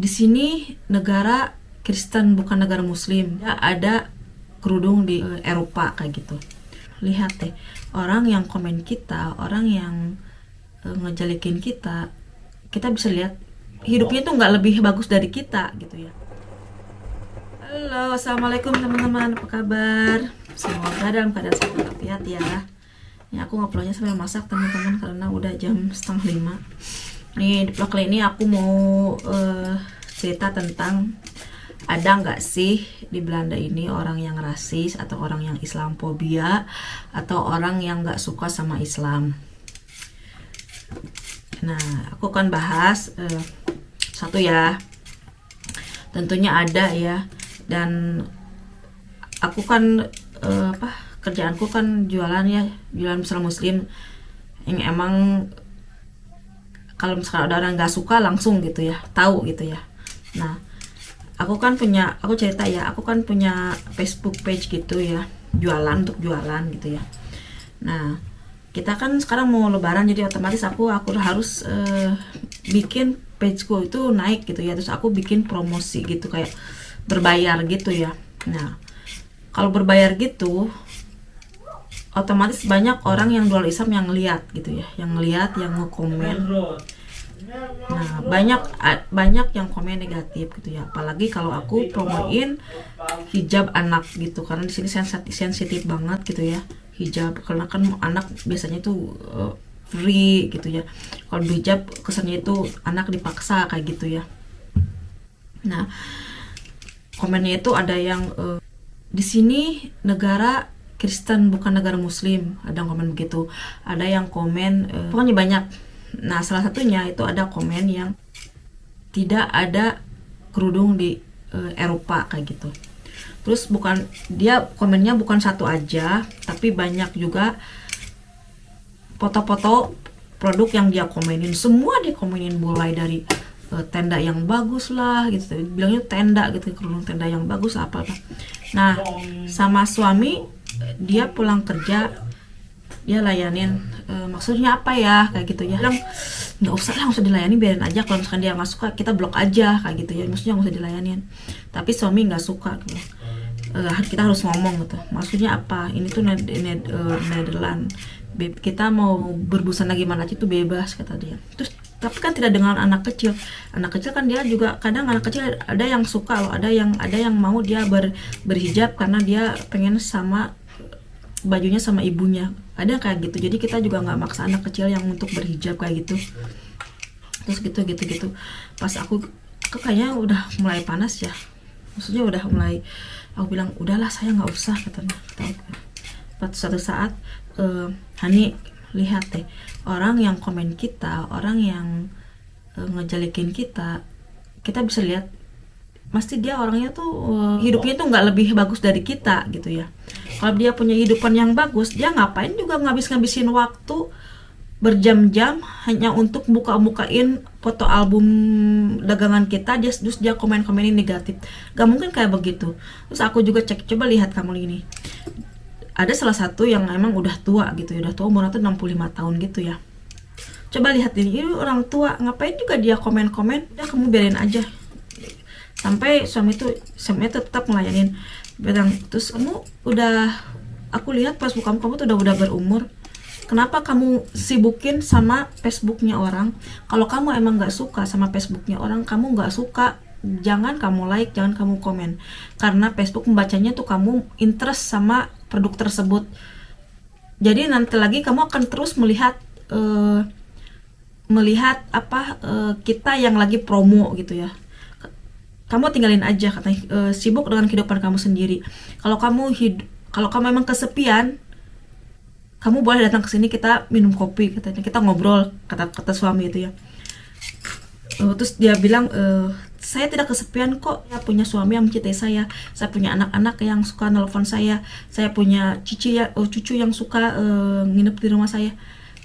Di sini negara Kristen bukan negara Muslim. Ya, ada kerudung di Eropa kayak gitu. Lihat deh, orang yang komen kita, orang yang ngejelekin kita, kita bisa lihat hidupnya tuh nggak lebih bagus dari kita gitu ya. Halo, assalamualaikum teman-teman, apa kabar? Semoga dalam keadaan sehat walafiat ya. Ya aku ngobrolnya sambil masak teman-teman karena udah jam 4:30. Nih di vlog kali ini aku mau cerita tentang ada nggak sih di Belanda ini orang yang rasis atau orang yang Islamfobia atau orang yang nggak suka sama Islam. Nah aku akan bahas satu ya, tentunya ada ya, dan aku kan kerjaanku kan jualan ya, jualan muslim yang emang kalau misalkan ada orang nggak suka langsung gitu ya, tahu gitu ya. Nah aku cerita ya, aku kan punya Facebook page gitu ya, jualan untuk jualan gitu ya. Nah kita kan sekarang mau lebaran, jadi otomatis aku harus bikin pageku itu naik gitu ya, terus aku bikin promosi gitu kayak berbayar gitu ya. Nah kalau berbayar gitu otomatis banyak orang yang jual Islam yang lihat gitu ya, yang lihat, yang ngekomen. Nah banyak yang komen negatif gitu ya, apalagi kalau aku promoin hijab anak gitu, karena di sini sensitif banget gitu ya hijab, karena kan anak biasanya tuh free gitu ya. Kalau hijab kesannya itu anak dipaksa kayak gitu ya. Nah komennya itu ada yang di sini negara Kristen bukan negara Muslim, ada yang komen begitu, ada yang komen pokoknya banyak. Nah salah satunya itu ada komen yang tidak ada kerudung di Eropa kayak gitu. Terus dia komennya bukan satu aja, tapi banyak juga foto-foto produk yang dia komenin. Semua dia komenin, mulai dari tenda yang bagus lah gitu, bilangnya tenda gitu, kerudung tenda yang bagus apa. Nah sama suami dia pulang kerja dia layanin, maksudnya apa ya kayak gitu ya, bilang nggak usah dilayani, biarin aja, kalau misalkan dia nggak suka kita blok aja kayak gitu ya, maksudnya nggak usah dilayanin. Tapi suami nggak suka gitu. Kita harus ngomong gitu, maksudnya apa, ini tuh Nederland, kita mau berbusana gimana aja tuh bebas kata dia. Terus tapi kan tidak dengan anak kecil kan dia juga kadang anak kecil ada yang suka loh, ada yang mau dia berhijab karena dia pengen sama bajunya sama ibunya, ada kayak gitu. Jadi kita juga nggak maksa anak kecil yang untuk berhijab kayak gitu. Terus gitu pas aku kayaknya udah mulai panas ya, maksudnya udah mulai, aku bilang udahlah saya nggak usah katanya. Pada suatu saat Hani lihat deh, orang yang komen kita, orang yang ngejelekin kita, kita bisa lihat pasti dia orangnya tuh hidupnya tuh nggak lebih bagus dari kita gitu ya. Kalau dia punya hidupan yang bagus, dia ngapain juga ngabisin waktu berjam-jam hanya untuk buka-bukain foto album dagangan kita, terus dia komen-komenin negatif. Gak mungkin kayak begitu. Terus aku juga cek, coba lihat kamu ini. Ada salah satu yang emang udah tua gitu ya, udah tua, umurnya tuh 65 tahun gitu ya. Coba lihat ini orang tua, ngapain juga dia komen-komen, udah kamu biarin aja. Sampai suaminya tetap ngelayanin, bilang, terus kamu udah, aku lihat Facebook kamu tuh udah berumur, kenapa kamu sibukin sama Facebooknya orang? Kalau kamu emang nggak suka sama Facebooknya orang, kamu nggak suka, jangan kamu like, jangan kamu komen, karena Facebook membacanya tuh kamu interest sama produk tersebut. Jadi nanti lagi kamu akan terus melihat kita yang lagi promo gitu ya. Kamu tinggalin aja katanya, sibuk dengan kehidupan kamu sendiri. Kalau kamu emang kesepian, kamu boleh datang ke sini, kita minum kopi katanya, kita ngobrol, kata suami itu ya. Terus dia bilang, saya tidak kesepian kok, saya punya suami yang mencintai saya punya anak-anak yang suka nelfon saya punya cucu yang suka nginep di rumah saya.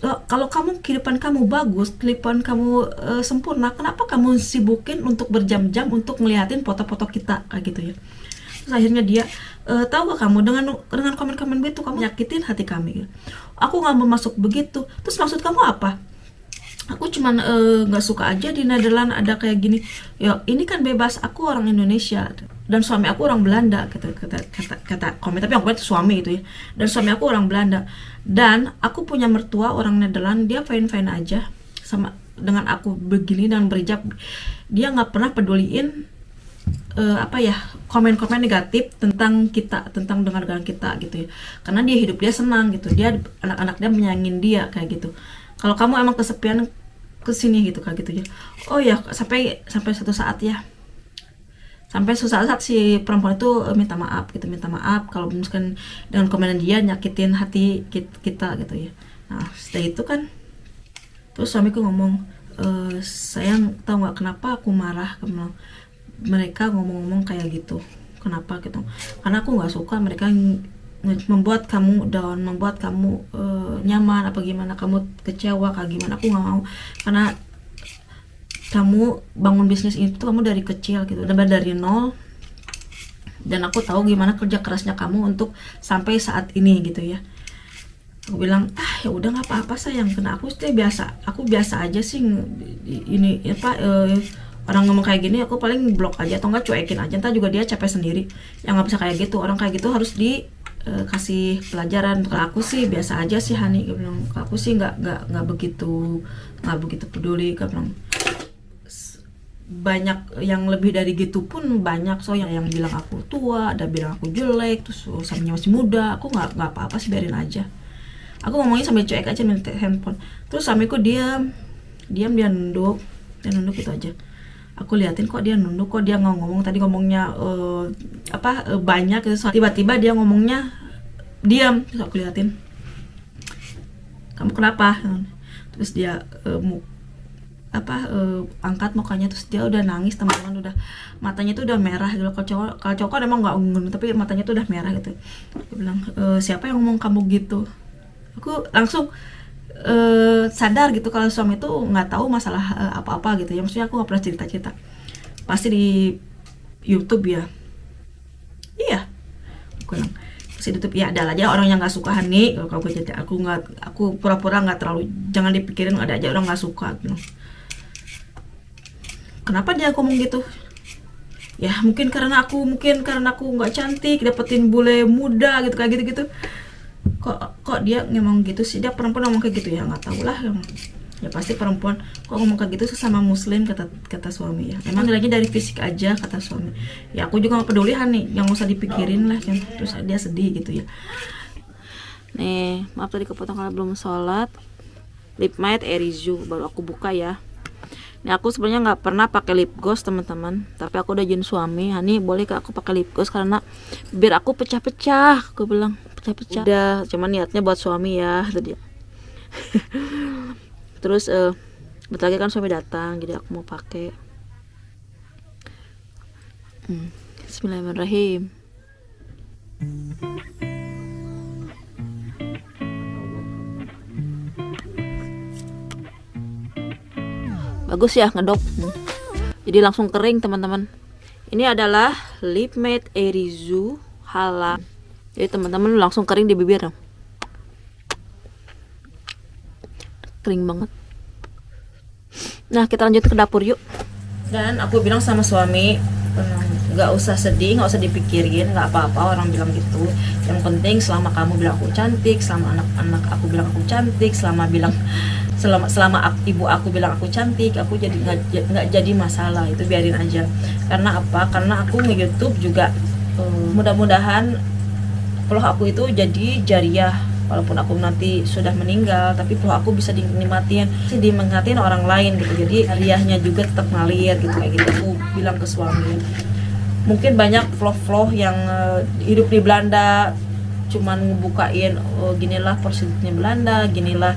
Kalau kehidupan kamu bagus, kehidupan kamu sempurna, kenapa kamu sibukin untuk berjam-jam untuk ngeliatin foto-foto kita kayak gitu ya. Terus akhirnya dia, tahu gak kamu dengan komen-komen begitu kamu nyakitin hati kami. Aku nggak mau masuk begitu. Terus maksud kamu apa? Aku cuman nggak suka aja di Nederland ada kayak gini. Ya ini kan bebas, aku orang Indonesia dan suami aku orang Belanda, kata komen, tapi yang komen itu suami itu ya. Dan suami aku orang Belanda dan aku punya mertua orang Nederland, dia fine fine aja sama dengan aku begini dan berhijab. Dia nggak pernah peduliin apa ya, komen-komen negatif tentang kita, tentang dengan kita gitu ya, karena dia hidup dia senang gitu, dia anak-anak dia menyayangin dia kayak gitu. Kalau kamu emang kesepian kesini gitu kayak gitu ya. Oh ya, sampai suatu saat ya, sampai suatu saat si perempuan itu minta maaf gitu, minta maaf kalau misalkan dengan komenan dia nyakitin hati kita gitu ya. Nah setelah itu kan terus suamiku ngomong, sayang tahu nggak kenapa aku marah, mereka ngomong-ngomong kayak gitu, kenapa gitu, karena aku nggak suka mereka membuat kamu down, membuat kamu nyaman apa gimana, kamu kecewa kayak gimana, aku nggak mau, karena kamu bangun bisnis itu kamu dari kecil gitu, dari nol, dan aku tahu gimana kerja kerasnya kamu untuk sampai saat ini gitu ya. Aku bilang ya udah nggak apa-apa sayang, kena aku biasa aja sih ini apa orang ngomong kayak gini aku paling blok aja atau enggak cuekin aja, entah juga dia capek sendiri. Yang nggak bisa kayak gitu, orang kayak gitu harus kasih pelajaran. Kalau aku sih biasa aja sih Hani, gue bilang kalau aku sih nggak begitu peduli. Gue bilang banyak yang lebih dari gitu pun banyak, so yang bilang aku tua, ada bilang aku jelek, terus samanya masih muda, aku nggak apa-apa sih, biarin aja. Aku ngomongnya sambil cuek aja, minta handphone. Terus suamiku diam dia nunduk gitu aja. Aku liatin kok dia nunduk, kok dia ngomong tadi ngomongnya banyak gitu. Tiba-tiba dia ngomongnya diam, terus aku liatin, kamu kenapa? Terus dia angkat mukanya, terus dia udah nangis teman-teman, udah matanya tuh udah merah gitu. Kalau cowok kan emang nggak ungun, tapi matanya tuh udah merah gitu. Dia bilang, siapa yang ngomong kamu gitu? Aku langsung sadar gitu kalau suami itu nggak tahu masalah apa-apa gitu ya, maksudnya aku nggak pernah cerita pasti di YouTube ya. Iya, aku bilang pasti di YouTube ya, ada aja orang yang nggak suka Hani kalau aku cerita. Aku pura-pura nggak terlalu, jangan dipikirin, ada aja orang nggak suka gitu. Kenapa dia ngomong gitu? Ya mungkin karena aku nggak cantik, dapetin bule muda gitu kayak gitu. Kok dia ngomong gitu sih, dia perempuan ngomong kayak gitu ya, nggak tahu lah ya, pasti perempuan kok ngomong kayak gitu sesama muslim, kata suami ya. Emang nilainya dari fisik aja, kata suami ya. Aku juga nggak peduli Hani, yang usah dipikirin lah kan. Terus dia sedih gitu ya. Nih maaf tadi kepotong karena belum sholat. Lip matte Erizu baru aku buka ya. Ini aku sebenarnya nggak pernah pakai lip gloss teman-teman, tapi aku udah izin suami, Hani boleh kak aku pakai lip gloss karena biar aku pecah-pecah. Aku bilang pecah-pecah. Udah, cuman niatnya buat suami ya, itu dia. Terus bentar lagi kan suami datang, jadi aku mau pakai. Bismillahirrahmanirrahim. Bagus ya ngedok. Jadi langsung kering teman-teman. Ini adalah lip matte Erizu Halal. Jadi teman-teman langsung kering di bibir. Kering banget. Nah kita lanjut ke dapur yuk. Dan aku bilang sama suami, nggak usah sedih, nggak usah dipikirin, nggak apa-apa orang bilang gitu. Yang penting selama kamu bilang aku cantik, selama anak-anak aku bilang aku cantik, selama ibu aku bilang aku cantik, aku jadi nggak jadi masalah, itu biarin aja. Karena apa? Karena aku nge-YouTube juga, mudah-mudahan vlog aku itu jadi jariah. Walaupun aku nanti sudah meninggal, tapi vlog aku bisa dinikmatin orang lain gitu. Jadi jariahnya juga tetap ngalir gitu, kayak gitu. Aku bilang ke suami. Mungkin banyak vlog-vlog yang hidup di Belanda cuman ngebukain ginilah prostitusinya Belanda, ginilah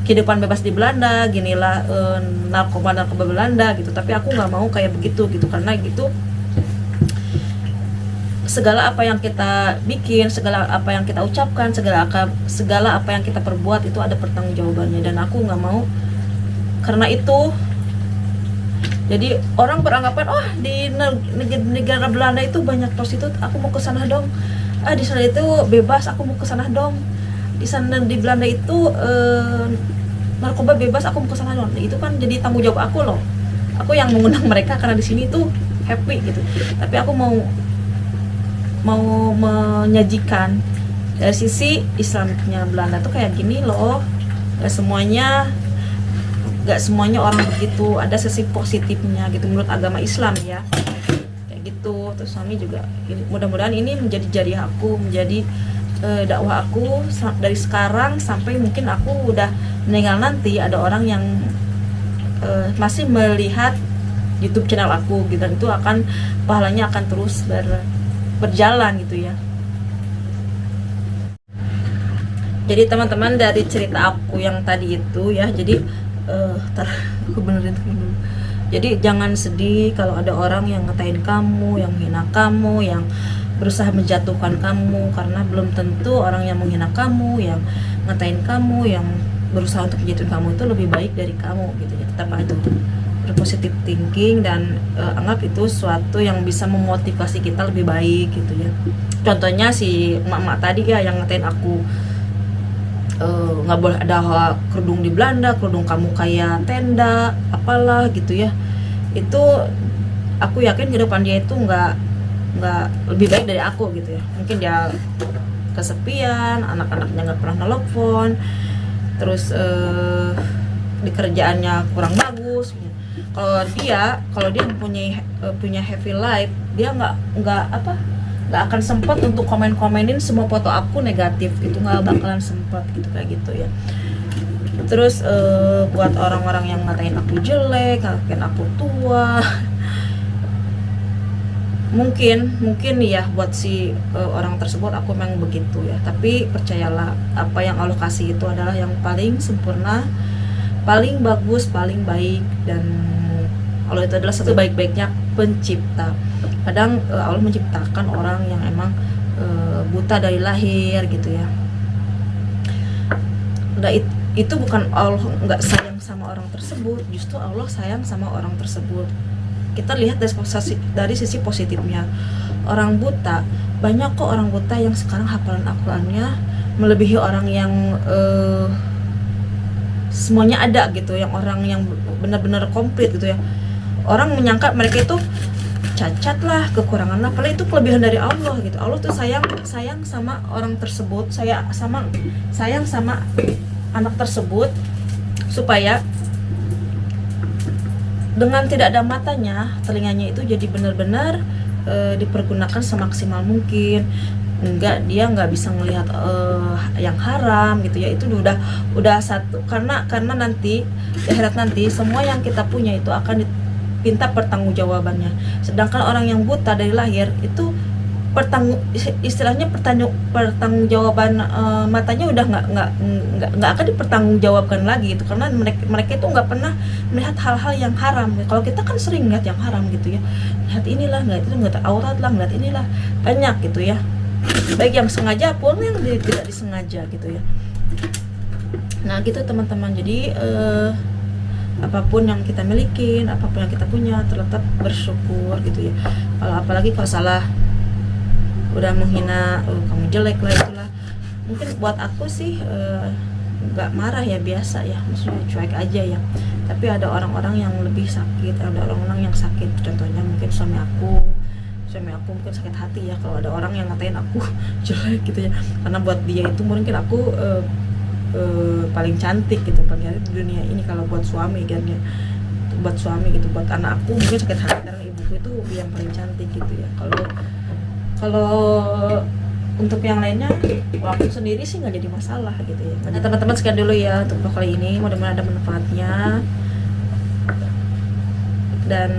kehidupan bebas di Belanda, ginilah narkoba Belanda gitu. Tapi aku nggak mau kayak begitu gitu, karena gitu segala apa yang kita bikin, segala apa yang kita ucapkan, segala apa yang kita perbuat itu ada pertanggungjawabannya, dan aku nggak mau karena itu jadi orang beranggapan di negara Belanda itu banyak prostitut, aku mau ke sana dong. Di sana itu bebas, aku mau ke sana dong. Di sana di Belanda itu narkoba bebas, aku mau ke sana dong. Itu kan jadi tanggung jawab aku loh. Aku yang mengundang mereka karena di sini tuh happy gitu. Tapi aku mau menyajikan dari sisi Islamnya Belanda tuh kayak gini loh. Gak semuanya orang begitu, ada sisi positifnya gitu menurut agama Islam ya, kayak gitu. Terus suami juga, mudah-mudahan ini menjadi jariah aku, menjadi dakwah aku dari sekarang sampai mungkin aku udah meninggal nanti, ada orang yang masih melihat YouTube channel aku gitu, dan itu akan pahalanya akan terus berjalan gitu ya. Jadi teman-teman, dari cerita aku yang tadi itu ya, jadi aku benerin dulu. Jadi jangan sedih kalau ada orang yang ngatain kamu, yang menghina kamu, yang berusaha menjatuhkan kamu, karena belum tentu orang yang menghina kamu, yang ngatain kamu, yang berusaha untuk menjatuhkan kamu itu lebih baik dari kamu gitu ya. Tetap itu berpositif thinking dan anggap itu suatu yang bisa memotivasi kita lebih baik gitu ya. Contohnya si emak-emak tadi ya yang ngatain aku, nggak boleh ada kerudung di Belanda, kerudung kamu kayak tenda apalah gitu ya. Itu aku yakin ke depan dia itu nggak lebih baik dari aku gitu ya. Mungkin dia kesepian, anak-anaknya nggak pernah nelfon, terus di kerjaannya kurang bagus. Kalau dia punya happy life, dia nggak akan sempat untuk komenin semua foto aku negatif, itu nggak bakalan sempat gitu, kayak gitu ya. Terus buat orang-orang yang ngatain aku jelek, ngatain aku tua, mungkin ya buat si orang tersebut aku memang begitu ya. Tapi percayalah, apa yang Allah kasih itu adalah yang paling sempurna, paling bagus, paling baik, dan Allah itu adalah satu baik-baiknya pencipta. Kadang Allah menciptakan orang yang emang buta dari lahir gitu ya. Nah, itu bukan Allah nggak sayang sama orang tersebut, justru Allah sayang sama orang tersebut. Kita lihat dari sisi positifnya. Orang buta, banyak kok orang buta yang sekarang hafalan Al-Qur'annya melebihi orang yang semuanya ada gitu, yang orang yang benar-benar komplit gitu ya. Orang menyangka mereka itu cacat lah, kekurangan lah, padahal itu kelebihan dari Allah gitu. Allah tuh sayang sama orang tersebut, sayang sama anak tersebut, supaya dengan tidak ada matanya, telinganya itu jadi benar-benar dipergunakan semaksimal mungkin. Dia nggak bisa melihat yang haram gitu ya. Itu udah satu, karena nanti di akhirat nanti semua yang kita punya itu akan pinta pertanggungjawabannya. Sedangkan orang yang buta dari lahir itu istilahnya pertanggungjawaban matanya udah nggak akan dipertanggungjawabkan lagi gitu, karena mereka itu nggak pernah melihat hal-hal yang haram. Kalau kita kan sering lihat yang haram gitu ya, lihat inilah, nggak itu, nggak aurat lah, ngeliat inilah, banyak gitu ya, baik yang sengaja pun yang tidak disengaja gitu ya. Nah gitu teman-teman, jadi apapun yang kita miliki, apapun yang kita punya, tetap bersyukur gitu ya. Apalagi kalau salah, udah menghina, kamu jelek lah, itulah. Mungkin buat aku sih nggak marah ya, biasa ya, maksudnya cuek aja ya. Tapi ada orang-orang yang lebih sakit, ada orang-orang yang sakit. Contohnya mungkin suami aku mungkin sakit hati ya kalau ada orang yang ngatain aku jelek gitu ya, karena buat dia itu mungkin aku paling cantik gitu, paling cantik di dunia ini kalau buat suami kan ya. Buat suami gitu, buat anak aku mungkin sakit hati karena ibuku itu yang paling cantik gitu ya. Kalau untuk yang lainnya, aku sendiri sih nggak jadi masalah gitu ya. Nah teman-teman, sekian dulu ya untuk kali ini, mudah-mudahan ada manfaatnya. Dan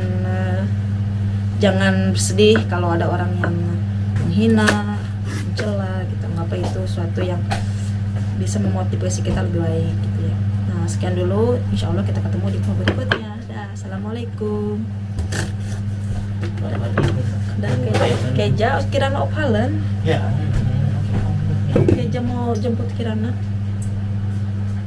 jangan bersedih kalau ada orang yang menghina, mencela gitu, ngapa itu suatu yang bisa memotivasi kita lebih baik gitu ya. Nah sekian dulu, insya Allah kita ketemu di video berikutnya. Assalamualaikum. Dan Keja kirana opalen ya, Keja mau jemput kirana.